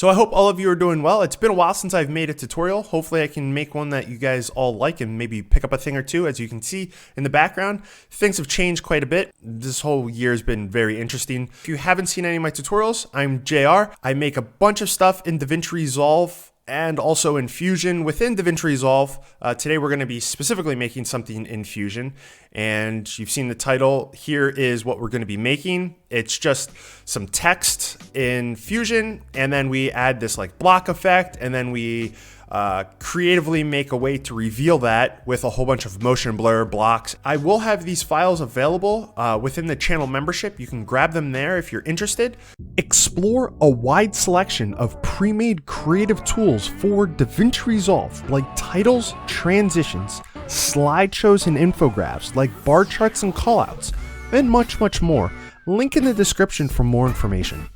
So I hope all of you are doing well. It's been a while since I've made a tutorial. Hopefully I can make one that you guys all like and maybe pick up a thing or two. As you can see in the background, things have changed quite a bit. This whole year has been very interesting. If you haven't seen any of my tutorials, I'm JR. I make a bunch of stuff in DaVinci Resolve and also in Fusion within DaVinci Resolve. Today we're going to be specifically making something in Fusion, and you've seen the title. Here is what we're going to be making. It's just some text in Fusion, and then we add this like block effect, and then we creatively make a way to reveal that with a whole bunch of motion blur blocks. I will have these files available within the channel membership. You can grab them there if you're interested. Explore a wide selection of pre-made creative tools for DaVinci Resolve, like titles, transitions, slideshows and infographics, like bar charts and callouts, and much, much more. Link in the description for more information.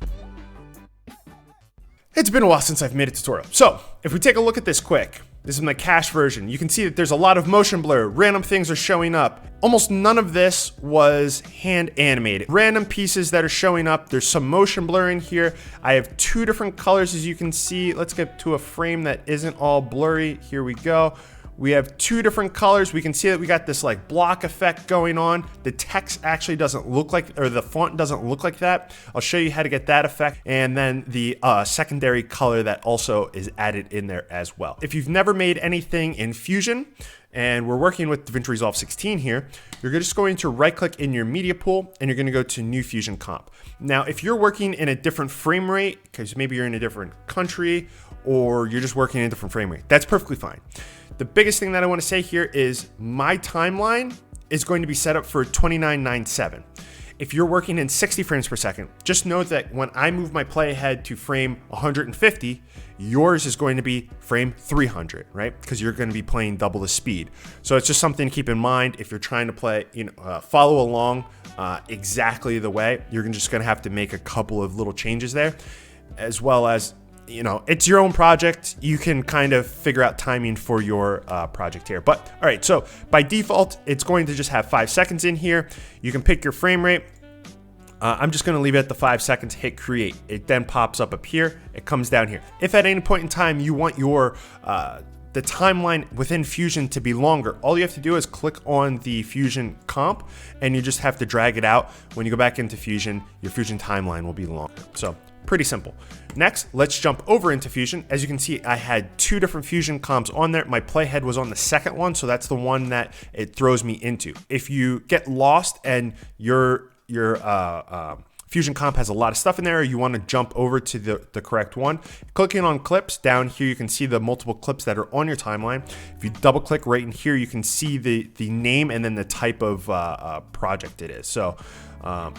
It's been a while since I've made a tutorial. So if we take a look at this quick, this is my cache version. You can see that there's a lot of motion blur. Random things are showing up. Almost none of this was hand animated. Random pieces that are showing up. There's some motion blur in here. I have two different colors, as you can see. Let's get to a frame that isn't all blurry. Here we go. We have two different colors. We can see that we got this like block effect going on. The text actually doesn't look like, or the font doesn't look like that. I'll show you how to get that effect. And then the secondary color that also is added in there as well. If you've never made anything in Fusion, and we're working with DaVinci Resolve 16 here, you're just going to right click in your media pool and you're going to go to New Fusion Comp. Now, if you're working in a different frame rate, because maybe you're in a different country or you're just working in a different frame rate, that's perfectly fine. The biggest thing that I want to say here is my timeline is going to be set up for 2997. If you're working in 60 frames per second, just know that when I move my playhead to frame 150, yours is going to be frame 300, right? Because you're going to be playing double the speed. So it's just something to keep in mind if you're trying to play, follow along exactly the way. You're just going to have to make a couple of little changes there, as well as, it's your own project. You can kind of figure out timing for your project here. But all right, so by default, it's going to just have 5 seconds in here. You can pick your frame rate. I'm just going to leave it at the 5 seconds, hit create. It then pops up here. It comes down here. If at any point in time you want your the timeline within Fusion to be longer, all you have to do is click on the Fusion comp and you just have to drag it out. When you go back into Fusion, your Fusion timeline will be longer. So pretty simple. Next, let's jump over into Fusion. As you can see, I had two different Fusion comps on there. My playhead was on the second one, so that's the one that it throws me into. If you get lost and your Fusion comp has a lot of stuff in there, you want to jump over to the correct one. Clicking on clips, down here you can see the multiple clips that are on your timeline. If you double click right in here, you can see the name and then the type of project it is. So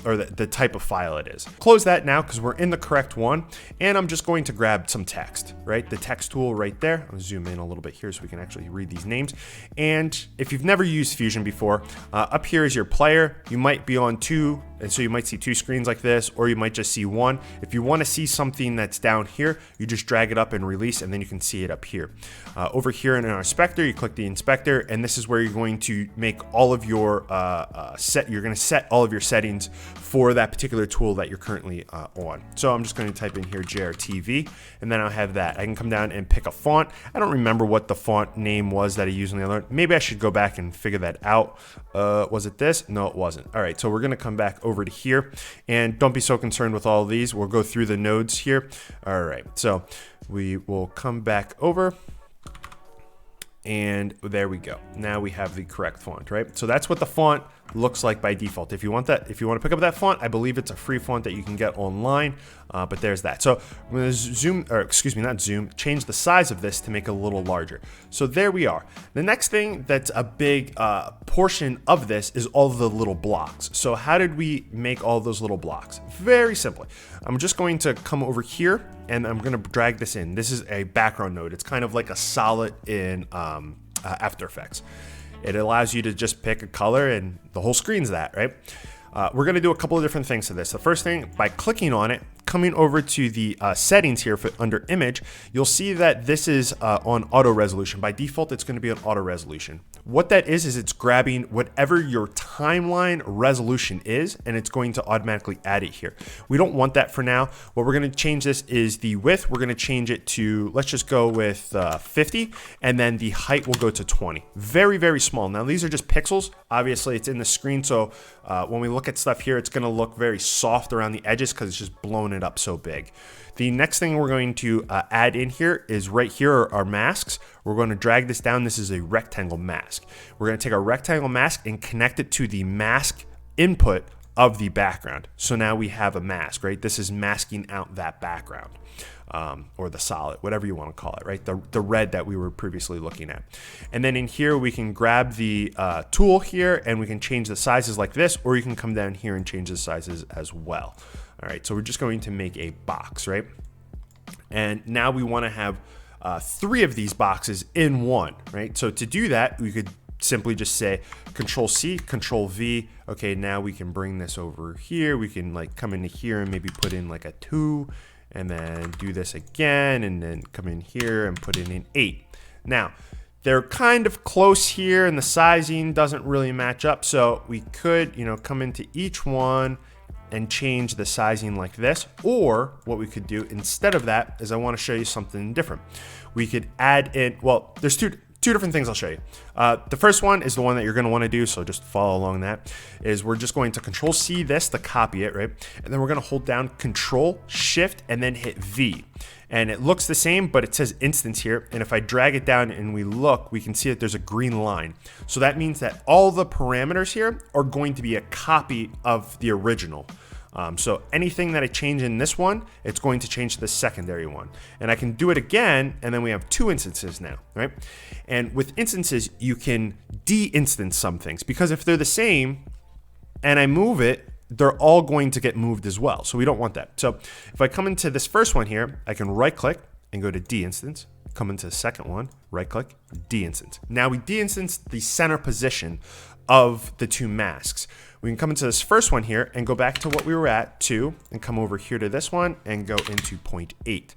or the type of file it is. Close that now because we're in the correct one, and I'm just going to grab some text, right? The text tool right there. I'll zoom in a little bit here so we can actually read these names. And if you've never used Fusion before, up here is your player. You might be on two, and so you might see two screens like this, or you might just see one. If you want to see something that's down here, you just drag it up and release, and then you can see it up here. Over here in our inspector, you click the inspector, and this is where you're going to make all of your you're going to set all of your settings for that particular tool that you're currently on. So I'm just going to type in here JRTV, and then I'll have that. I can come down and pick a font. I don't remember what the font name was that I used on the other one. Maybe I should go back and figure that out. Was it this? No, it wasn't. All right, so we're going to come back over to here, and don't be so concerned with all of these. We'll go through the nodes here. All right, so we will come back over. And there we go. Now we have the correct font, right? So that's what the font looks like by default. If you want to pick up that font, I believe it's a free font that you can get online, but there's that. So I'm going to change the size of this to make it a little larger. So there we are. The next thing that's a big portion of this is all the little blocks. So how did we make all those little blocks? Very simply. I'm just going to come over here and I'm going to drag this in. This is a background node. It's kind of like a solid in After Effects. It allows you to just pick a color and the whole screen's that, right? We're going to do a couple of different things to this. The first thing, by clicking on it, coming over to the settings here for under image, you'll see that this is on auto resolution. By default, it's going to be on auto resolution. What that is it's grabbing whatever your timeline resolution is, and it's going to automatically add it here. We don't want that for now. What we're going to change this is the width. We're going to change it to, let's just go with 50, and then the height will go to 20. Very, very small. Now, these are just pixels. Obviously, it's in the screen, so when we look at stuff here, it's going to look very soft around the edges because it's just blown it up so big. The next thing we're going to add in here is right here are our masks. We're going to drag this down. This is a rectangle mask. We're going to take our rectangle mask and connect it to the mask input of the background. So now we have a mask, right? This is masking out that background, or the solid, whatever you want to call it, right? The red that we were previously looking at. And then in here, we can grab the tool here and we can change the sizes like this, or you can come down here and change the sizes as well. All right, so we're just going to make a box, right? And now we want to have 3 of these boxes in one, right? So to do that, we could simply just say Control C, Control V. Okay, now we can bring this over here. We can like come into here and maybe put in like a 2, and then do this again, and then come in here and put in an 8. Now, they're kind of close here, and the sizing doesn't really match up. So we could, come into each one and change the sizing like this. Or what we could do instead of that is I want to show you something different. We could add in, well, there's two different things I'll show you. The first one is the one that you're going to want to do, so just follow along. That is, we're just going to Control C this to copy it, right? And then we're going to hold down Control Shift and then hit V. And it looks the same, but it says instance here. And if I drag it down and we look, we can see that there's a green line. So that means that all the parameters here are going to be a copy of the original. So anything that I change in this one, it's going to change to the secondary one. And I can do it again, and then we have 2 instances now, right? And with instances, you can de-instance some things, because if they're the same and I move it, they're all going to get moved as well. So we don't want that. So if I come into this first one here, I can right click and go to de-instance. Come into the second one, right click, de-instance. Now we de-instance the center position of the 2 masks. We can come into this first one here and go back to what we were at, 2, and come over here to this one and go into 0.8.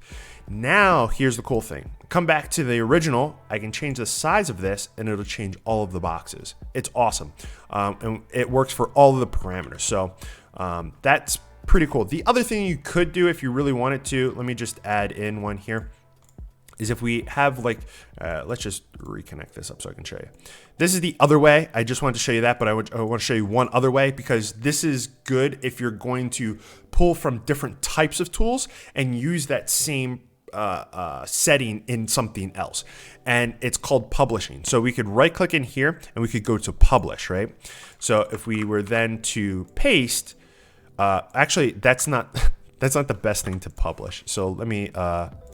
Now, here's the cool thing. Come back to the original, I can change the size of this and it'll change all of the boxes. It's awesome. And it works for all of the parameters. So that's pretty cool. The other thing you could do if you really wanted to, let me just add in one here, is if we have like, let's just reconnect this up so I can show you. This is the other way. I just wanted to show you that, but I want to show you one other way, because this is good if you're going to pull from different types of tools and use that same setting in something else. And it's called publishing. So we could right click in here and we could go to publish, right? So if we were then to paste, actually that's not the best thing to publish. So let me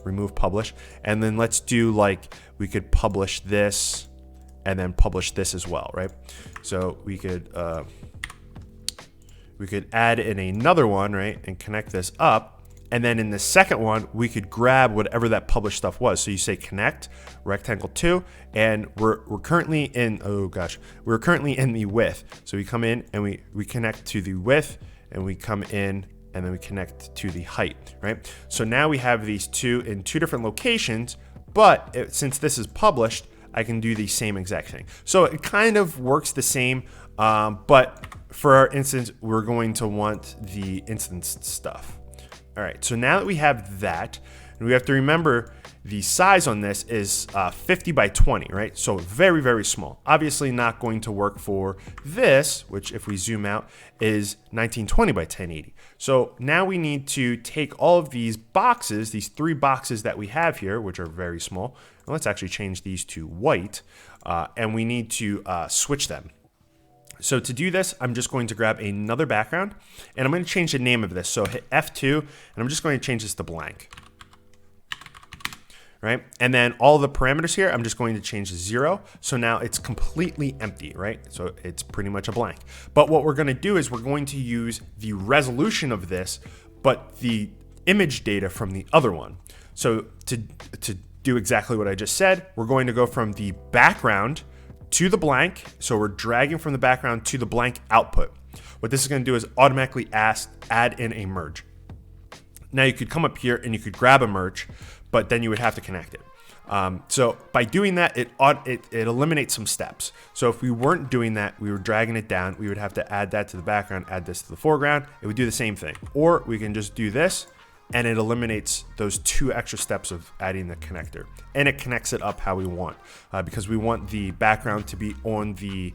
remove publish, and then let's do like, we could publish this and then publish this as well, right? So we could add in another one, right, and connect this up, and then in the second one we could grab whatever that published stuff was. So you say connect rectangle 2, and we're currently in, we're currently in the width. So we come in and we connect to the width, and we come in and then we connect to the height, right? So now we have these 2 in 2 different locations, but since this is published, I can do the same exact thing. So it kind of works the same, but for our instance, we're going to want the instance stuff. All right, so now that we have that, and we have to remember the size on this is 50 by 20, right? So very, very small. Obviously not going to work for this, which if we zoom out is 1920 by 1080. So now we need to take all of these boxes, these 3 boxes that we have here, which are very small. And let's actually change these to white, and we need to switch them. So to do this, I'm just going to grab another background, and I'm going to change the name of this. So hit F2, and I'm just going to change this to blank. Right? And then all the parameters here, I'm just going to change to 0. So now it's completely empty, right? So it's pretty much a blank. But what we're going to do is we're going to use the resolution of this, but the image data from the other one. So to do exactly what I just said, we're going to go from the background to the blank. So we're dragging from the background to the blank output. What this is going to do is automatically add in a merge. Now you could come up here and you could grab a merge, but then you would have to connect it. So by doing that, it eliminates some steps. So if we weren't doing that, we were dragging it down, we would have to add that to the background, add this to the foreground. It would do the same thing. Or we can just do this and it eliminates those 2 extra steps of adding the connector. And it connects it up how we want, because we want the background to be on the,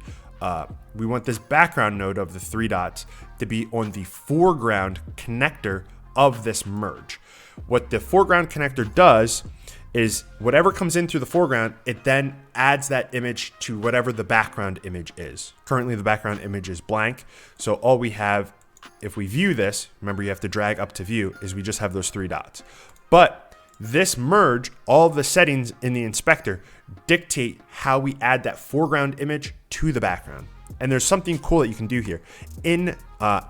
we want this background node of the 3 dots to be on the foreground connector of this merge. What the foreground connector does is whatever comes in through the foreground, it then adds that image to whatever the background image is. Currently the background image is blank. So all we have, if we view this, remember you have to drag up to view, is we just have those 3 dots. But this merge, all of the settings in the inspector dictate how we add that foreground image to the background. And there's something cool that you can do here. In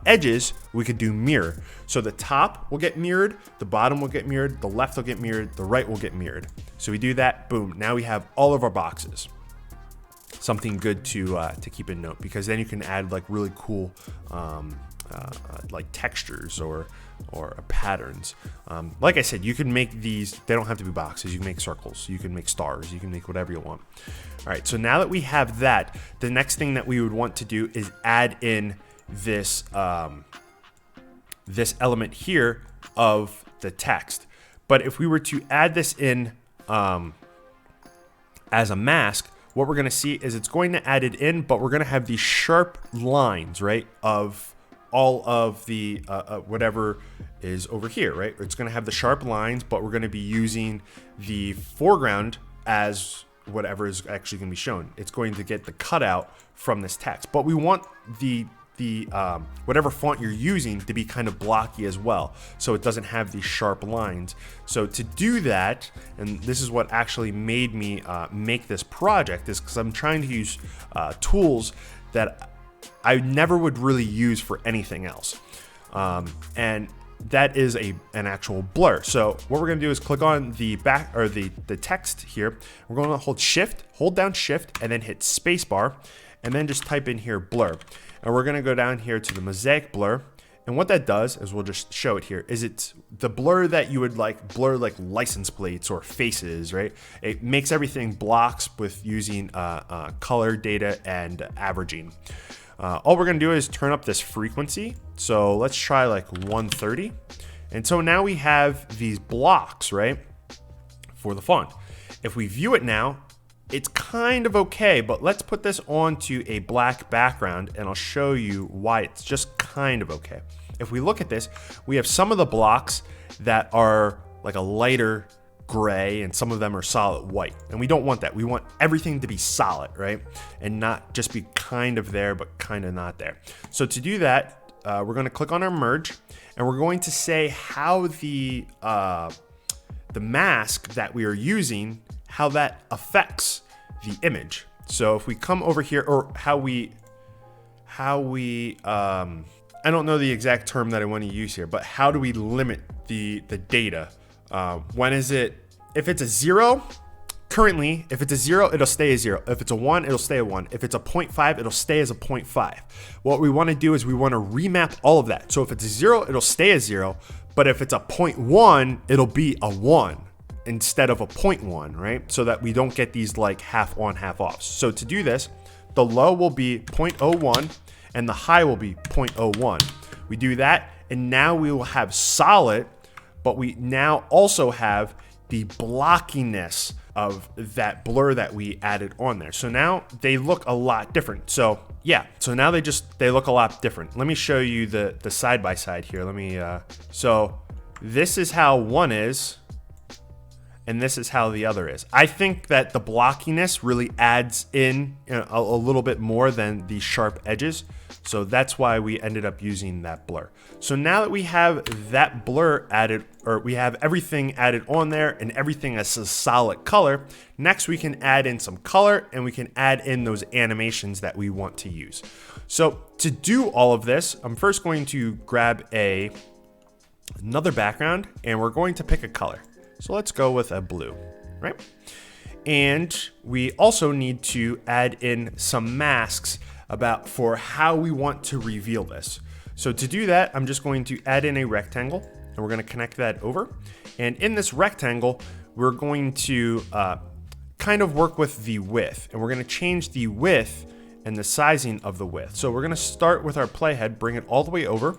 edges, we could do mirror. So the top will get mirrored, the bottom will get mirrored, the left will get mirrored, the right will get mirrored. So we do that, boom. Now we have all of our boxes. Something good to keep in note, because then you can add like really cool like textures or patterns. Like I said, you can make these, they don't have to be boxes. You can make circles, you can make stars, you can make whatever you want. All right, so now that we have that, the next thing that we would want to do is add in this, this element here of the text. But if we were to add this in as a mask, what we're gonna see is it's going to add it in, but we're gonna have these sharp lines, right, of all of the whatever is over here, right? It's gonna have the sharp lines, but we're gonna be using the foreground as whatever is actually gonna be shown. It's going to get the cutout from this text, but we want the whatever font you're using to be kind of blocky as well, so it doesn't have these sharp lines. So to do that, and this is what actually made me make this project, is because I'm trying to use tools that I never would really use for anything else, and that is an actual blur. So what we're gonna do is click on the back, or the text here. We're gonna hold down shift and then hit spacebar, and then just type in here blur. And we're gonna go down here to the mosaic blur. And what that does is, we'll just show it here, is it's the blur that you would like blur like license plates or faces, right? It makes everything blocks with using color data and averaging. All we're gonna do is turn up this frequency. So let's try like 130. And so now we have these blocks, right, for the font. If we view it now, it's kind of okay, but let's put this onto a black background and I'll show you why it's just kind of okay. If we look at this, we have some of the blocks that are like a lighter gray and some of them are solid white. And we don't want that. We want everything to be solid, right? And not just be kind of there, but kind of not there. So to do that, we're gonna click on our merge and we're going to say how the mask that we are using, how that affects the image. So if we come over here, or how we I don't know the exact term that I want to use here, but how do we limit the data? When is it, if it's a 0, currently, if it's a 0, it'll stay a 0. If it's a 1, it'll stay a 1. If it's a 0.5, it'll stay as a 0.5. What we want to do is we want to remap all of that. So if it's a 0, it'll stay a 0, but if it's a 0.1, it'll be a 1 instead of a 0.1, right? So that we don't get these like half on, half off. So to do this, the low will be 0.01 and the high will be 0.01. We do that, and now we will have solid, but we now also have the blockiness of that blur that we added on there. So now they look a lot different. So yeah, so now they look a lot different. Let me show you the side by side here. Let me, so this is how one is, and this is how the other is. I think that the blockiness really adds in a little bit more than the sharp edges. So that's why we ended up using that blur. So now that we have that blur added, or we have everything added on there and everything as a solid color, next we can add in some color and we can add in those animations that we want to use. So to do all of this, I'm first going to grab another background and we're going to pick a color. So let's go with a blue, right? And we also need to add in some masks for how we want to reveal this. So to do that, I'm just going to add in a rectangle and we're gonna connect that over. And in this rectangle, we're going to kind of work with the width, and we're gonna change the width and the sizing of the width. So we're gonna start with our playhead, bring it all the way over.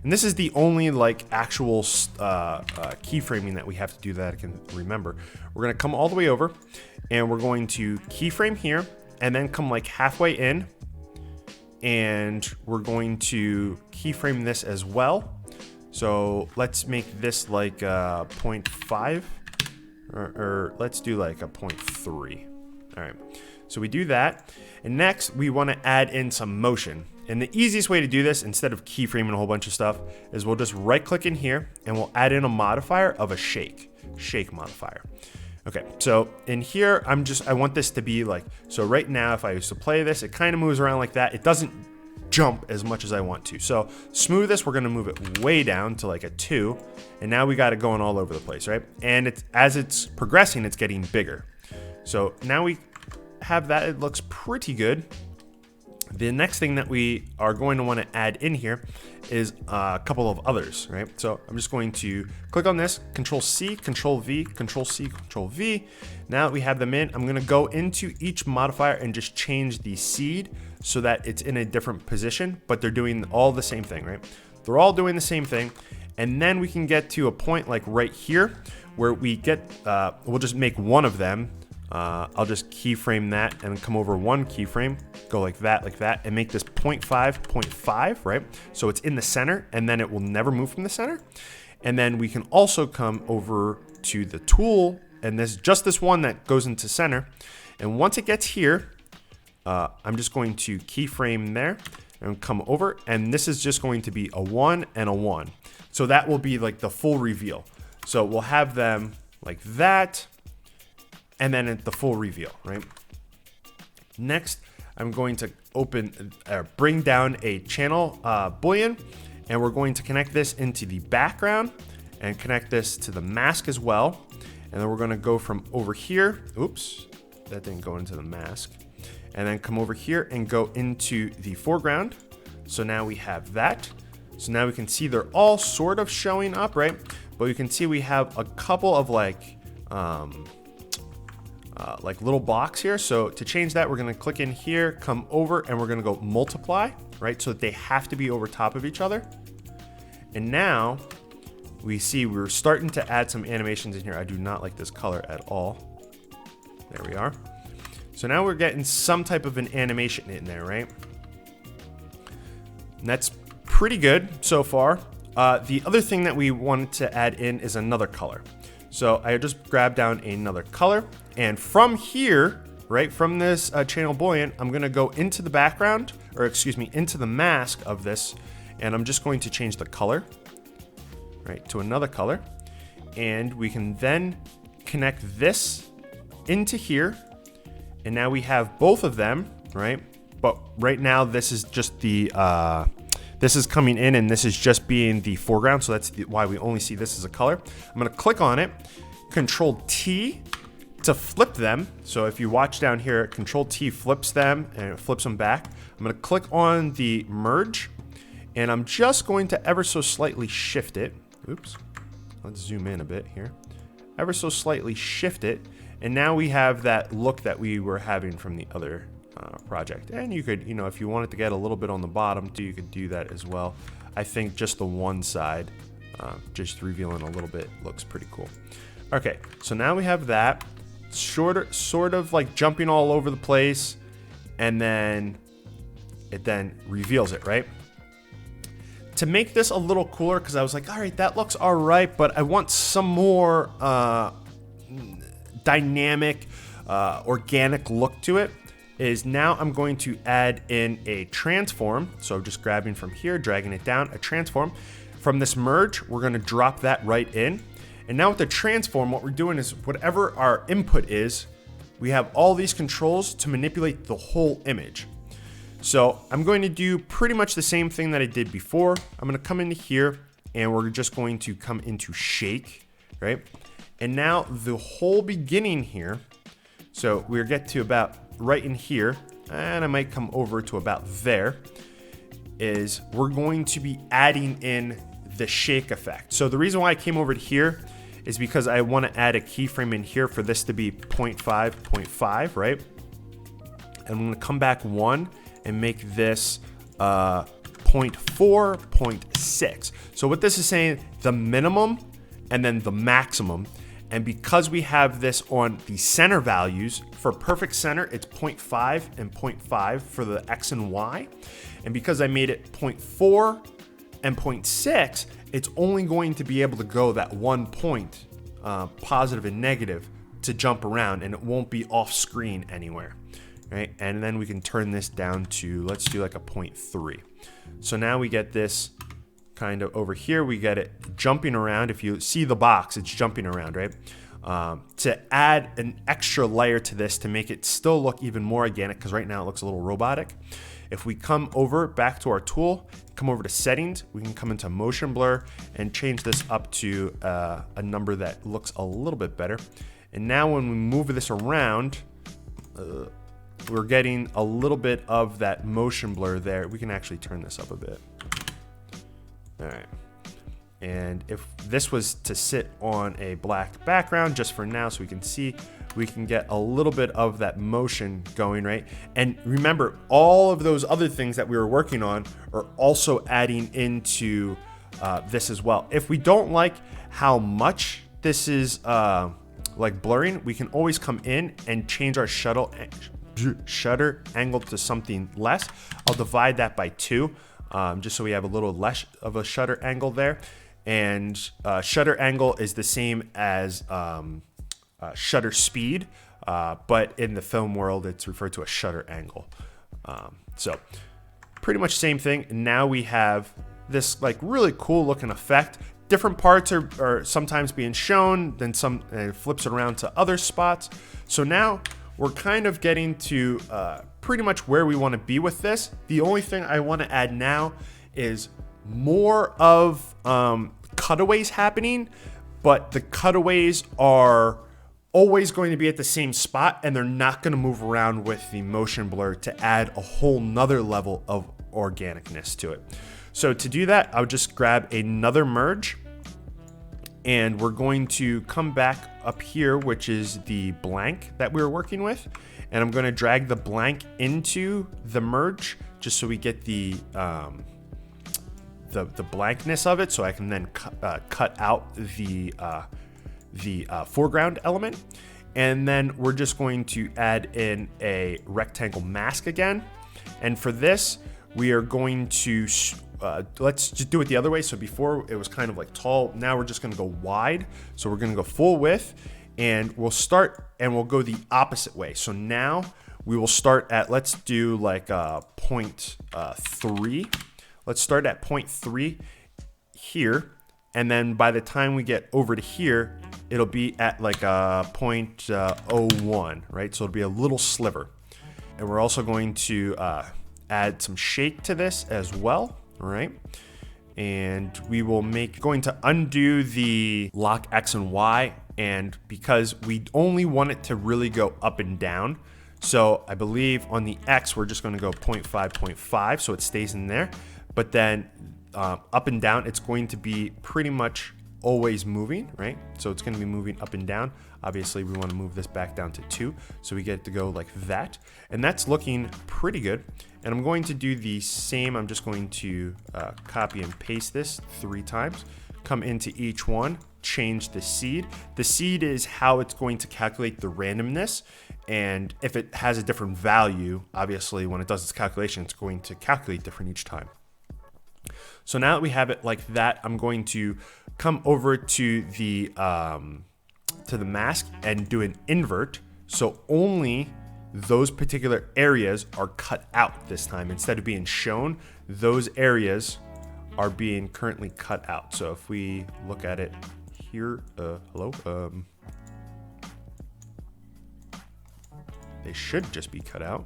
And this is the only like actual keyframing that we have to do that I can remember. We're gonna come all the way over, and we're going to keyframe here, and then come like halfway in, and we're going to keyframe this as well. So let's make this like 0.5, or let's do like a 0.3. All right, so we do that, and next we want to add in some motion. And the easiest way to do this, instead of keyframing a whole bunch of stuff, is we'll just right click in here and we'll add in a modifier of a shake modifier. Okay, so in here, I want this to be like, so right now, if I used to play this, it kind of moves around like that. It doesn't jump as much as I want to. So smooth this, we're gonna move it way down to like a 2. And now we got it going all over the place, right? And as it's progressing, it's getting bigger. So now we have that, it looks pretty good. The next thing that we are going to want to add in here is a couple of others, right? So I'm just going to click on this, Control C, Control V, Control C, Control V. Now that we have them in, I'm going to go into each modifier and just change the seed so that it's in a different position, but they're doing all the same thing, right? They're all doing the same thing. And then we can get to a point like right here where we get, we'll just make one of them. I'll just keyframe that and come over one keyframe, go like that, and make this 0.5, 0.5, right? So it's in the center, and then it will never move from the center. And then we can also come over to the tool, and there's just this one that goes into center. And once it gets here, I'm just going to keyframe there and come over, and this is just going to be a 1 and a 1. So that will be like the full reveal. So we'll have them like that, and then at the full reveal, right? Next, I'm going to bring down a channel boolean, and we're going to connect this into the background and connect this to the mask as well. And then we're gonna go from over here, oops, that didn't go into the mask, and then come over here and go into the foreground. So now we have that. So now we can see they're all sort of showing up, right? But you can see we have a couple of like little blocks here. So to change that, we're gonna click in here, come over, and we're gonna go multiply, right? So that they have to be over top of each other. And now we see we're starting to add some animations in here. I do not like this color at all. There we are. So now we're getting some type of an animation in there, right? And that's pretty good so far. The other thing that we wanted to add in is another color. So I just grabbed down another color, and from here, right, from this channel boolean, I'm gonna go into the background, or excuse me, into the mask of this, and I'm just going to change the color, right, to another color. And we can then connect this into here, and now we have both of them, right? But right now, this is just the, this is coming in, and this is just being the foreground, so that's why we only see this as a color. I'm gonna click on it, Control T to flip them. So if you watch down here, Control T flips them, and it flips them back. I'm gonna click on the merge, and I'm just going to ever so slightly shift it. Oops, let's zoom in a bit here. Ever so slightly shift it, and now we have that look that we were having from the other project. And you could, you know, if you wanted to get a little bit on the bottom too, you could do that as well. I think just the one side, just revealing a little bit, looks pretty cool. Okay, so now we have that, sort of like jumping all over the place, and then it then reveals it, right? To make this a little cooler, because I was like, all right, that looks all right, but I want some more dynamic, organic look to it, is now I'm going to add in a transform. So just grabbing from here, dragging it down, a transform. From this merge, we're gonna drop that right in. And now with the transform, what we're doing is whatever our input is, we have all these controls to manipulate the whole image. So I'm going to do pretty much the same thing that I did before. I'm gonna come into here, and we're just going to come into shake, right? And now the whole beginning here, so we'll get to about right in here, and I might come over to about there, is we're going to be adding in the shake effect. So the reason why I came over to here is because I want to add a keyframe in here for this to be 0.5, 0.5, right? And I'm going to come back 1 and make this 0.4, 0.6. So what this is saying, the minimum and then the maximum. And because we have this on the center values, for perfect center, it's 0.5 and 0.5 for the X and Y. And because I made it 0.4 and 0.6, it's only going to be able to go that 1 point, positive and negative, to jump around, and it won't be off screen anywhere, right? And then we can turn this down to, let's do like a 0.3. So now we get this kind of over here, we get it jumping around. If you see the box, it's jumping around, right? To add an extra layer to this to make it still look even more organic, because right now it looks a little robotic. If we come over back to our tool, come over to settings, we can come into motion blur and change this up to a number that looks a little bit better. And now when we move this around, we're getting a little bit of that motion blur there. We can actually turn this up a bit. All right. And if this was to sit on a black background just for now so we can see, we can get a little bit of that motion going, right? And remember, all of those other things that we were working on are also adding into this as well. If we don't like how much this is like blurring, we can always come in and change our shutter angle to something less. I'll divide that by 2. Just so we have a little less of a shutter angle there. And shutter angle is the same as shutter speed, but in the film world, it's referred to as shutter angle. So pretty much same thing. Now we have this like really cool looking effect. Different parts are sometimes being shown, then some flips it around to other spots. So now we're kind of getting to pretty much where we want to be with this. The only thing I want to add now is more of cutaways happening, but the cutaways are always going to be at the same spot, and they're not going to move around with the motion blur to add a whole nother level of organicness to it. So to do that, I'll just grab another merge, and we're going to come back up here, which is the blank that we were working with. And I'm going to drag the blank into the merge just so we get the blankness of it, so I can then cut out the foreground element. And then we're just going to add in a rectangle mask again. And for this, we are going to let's just do it the other way. So before it was kind of like tall, now we're just going to go wide. So we're going to go full width. And we'll start and we'll go the opposite way. So now we will start at, let's do like 0.3. Let's start at 0.3 here. And then by the time we get over to here, it'll be at like 0.01, right? So it'll be a little sliver. And we're also going to add some shake to this as well, right? And we will going to undo the lock X and Y. And because we only want it to really go up and down, so I believe on the X, we're just going to go 0.5, 0.5, so it stays in there. But then up and down, it's going to be pretty much always moving, right? So it's going to be moving up and down. Obviously, we want to move this back down to 2, so we get to go like that. And that's looking pretty good. And I'm going to do the same. I'm just going to copy and paste this 3 times. Come into each one, change the seed. The seed is how it's going to calculate the randomness. And if it has a different value, obviously when it does its calculation, it's going to calculate different each time. So now that we have it like that, I'm going to come over to the mask and do an invert. So only those particular areas are cut out this time. Instead of being shown, those areas are being currently cut out. So if we look at it here, hello, they should just be cut out.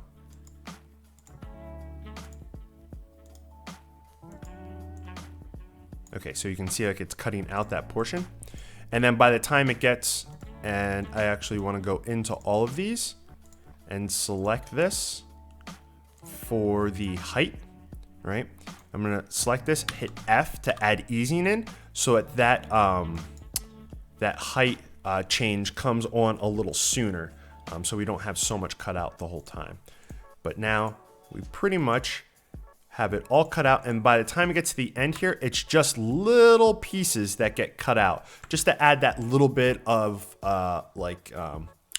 Okay, so you can see like it's cutting out that portion. And then by the time it gets, and I actually want to go into all of these and select this for the height, right? I'm gonna select this, hit F to add easing in, so that that height change comes on a little sooner, so we don't have so much cut out the whole time. But now we pretty much have it all cut out, and by the time it gets to the end here, it's just little pieces that get cut out, just to add that little bit of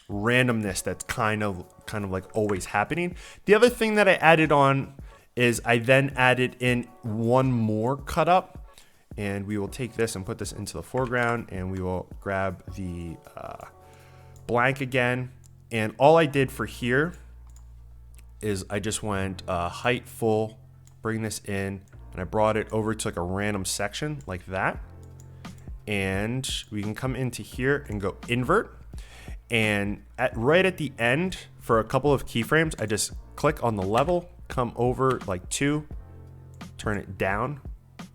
randomness that's kind of like always happening. The other thing that I added on is I then added in one more cut up, and we will take this and put this into the foreground, and we will grab the blank again. And all I did for here is I just went height full, bring this in, and I brought it over to like a random section like that. And we can come into here and go invert. And right at the end, for a couple of keyframes, I just click on the level, come over like 2, turn it down.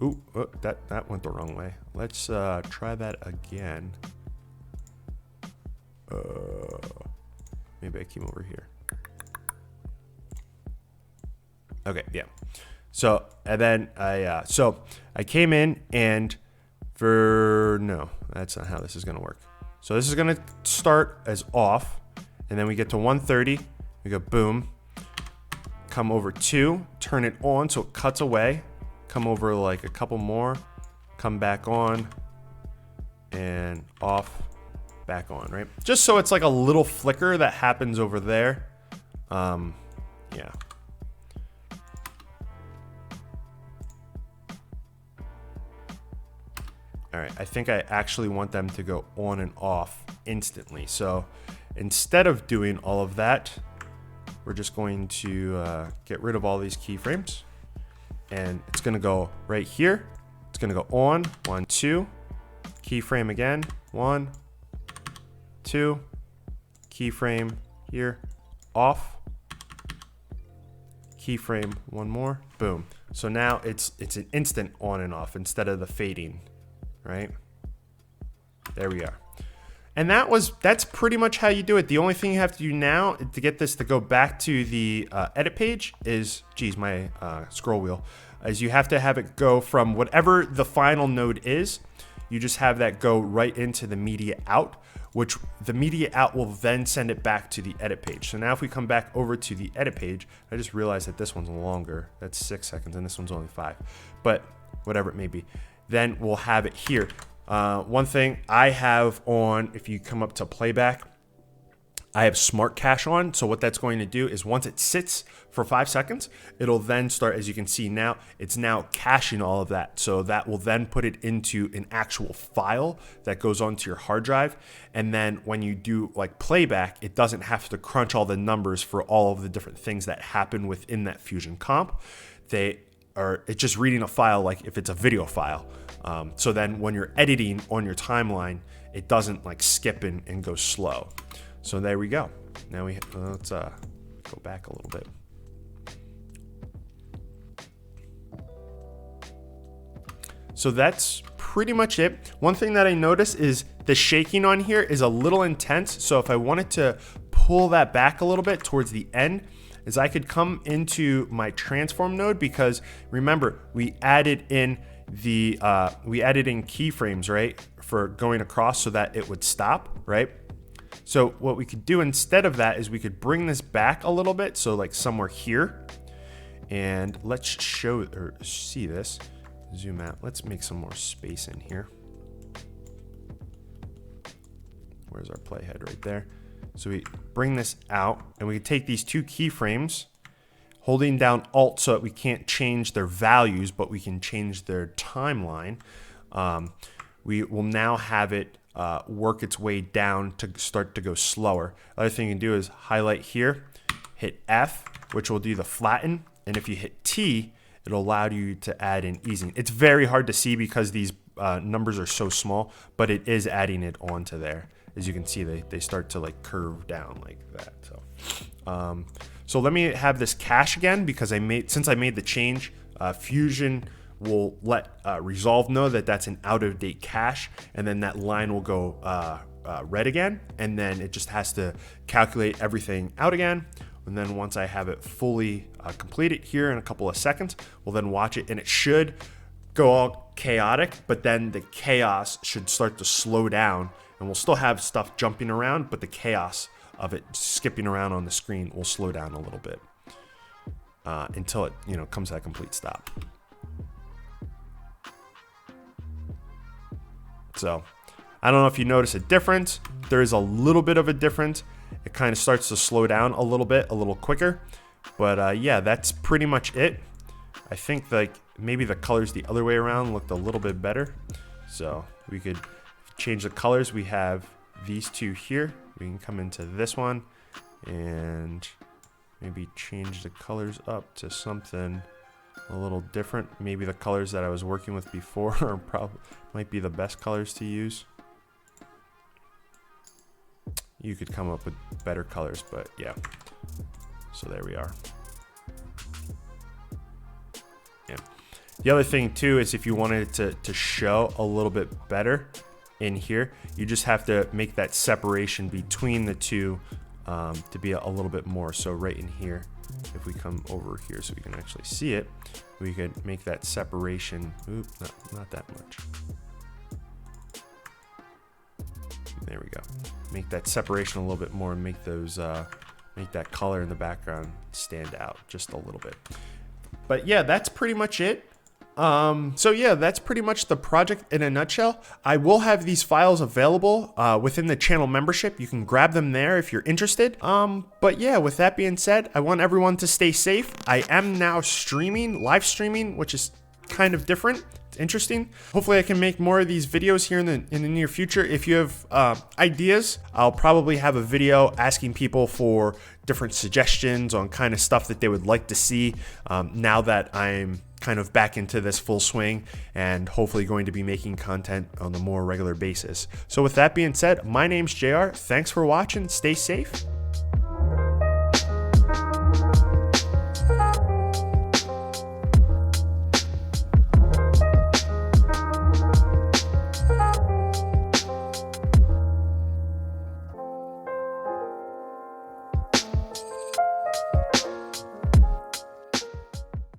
Ooh, that went the wrong way. Let's try that again. Maybe I came over here. Okay, yeah. So, and then I came in and no, that's not how this is gonna work. So this is gonna start as off, and then we get to 130, we go boom, come over 2, turn it on so it cuts away, come over like a couple more, come back on, and off, back on, right? Just so it's like a little flicker that happens over there. Yeah. All right, I think I actually want them to go on and off instantly. So instead of doing all of that, we're just going to get rid of all these keyframes, and it's gonna go right here. It's gonna go on, 1, 2, keyframe again, 1, 2, keyframe here, off, keyframe, one more, boom. So now it's an instant on and off instead of the fading. Right? There we are. And that's pretty much how you do it. The only thing you have to do now to get this to go back to the edit page is, geez, my scroll wheel, is you have to have it go from whatever the final node is. You just have that go right into the media out, which the media out will then send it back to the edit page. So now if we come back over to the edit page, I just realized that this one's longer. That's 6 seconds and this one's only 5, but whatever it may be. Then we'll have it here. One thing I have on, if you come up to playback, I have smart cache on. So what that's going to do is once it sits for 5 seconds, it'll then start, as you can see now, it's now caching all of that. So that will then put it into an actual file that goes onto your hard drive. And then when you do like playback, it doesn't have to crunch all the numbers for all of the different things that happen within that Fusion comp. It's just reading a file like if it's a video file. So then when you're editing on your timeline, it doesn't like skip and go slow. So there we go. Now let's go back a little bit. So that's pretty much it. One thing that I noticed is the shaking on here is a little intense. So if I wanted to pull that back a little bit towards the end, is I could come into my transform node, because remember we added in keyframes, right, for going across so that it would stop, right? So what we could do instead of that is we could bring this back a little bit, so like somewhere here, and let's show or see this. Zoom out. Let's make some more space in here. Where's our playhead? Right there. So we bring this out, and we can take these 2 keyframes, holding down Alt so that we can't change their values, but we can change their timeline. We will now have it work its way down to start to go slower. The other thing you can do is highlight here, hit F, which will do the flatten, and if you hit T, it'll allow you to add in easing. It's very hard to see because these numbers are so small, but it is adding it onto there. As you can see, they start to like curve down like that. So let me have this cache again, because since I made the change, Fusion will let Resolve know that that's an out-of-date cache, and then that line will go red again, and then it just has to calculate everything out again. And then once I have it fully completed here in a couple of seconds, we'll then watch it, and it should go all chaotic, but then the chaos should start to slow down, and we'll still have stuff jumping around, but the chaos of it skipping around on the screen will slow down a little bit until it, you know, comes to a complete stop. So I don't know if you notice a difference. There is a little bit of a difference. It kind of starts to slow down a little bit, a little quicker. But yeah, that's pretty much it. I think like maybe the colors the other way around looked a little bit better. So we could change the colors. We have these two here. We can come into this one and maybe change the colors up to something a little different. Maybe the colors that I was working with before are probably might be the best colors to use. You could come up with better colors, but yeah. So there we are. Yeah. The other thing too is if you wanted it to show a little bit better in here, you just have to make that separation between the two to be a little bit more. So right in here, if we come over here so we can actually see it, we could make that separation. Oop, not that much. There we go. Make that separation a little bit more and make those make that color in the background stand out just a little bit. But yeah, that's pretty much it. So yeah, that's pretty much the project in a nutshell. I will have these files available within the channel membership. You can grab them there if you're interested. But yeah, with that being said, I want everyone to stay safe. I am now live streaming, which is kind of different. It's interesting. Hopefully I can make more of these videos here in the near future. If you have ideas, I'll probably have a video asking people for different suggestions on kind of stuff that they would like to see now that I'm kind of back into this full swing and hopefully going to be making content on a more regular basis. So with that being said, my name's JR. Thanks for watching. Stay safe.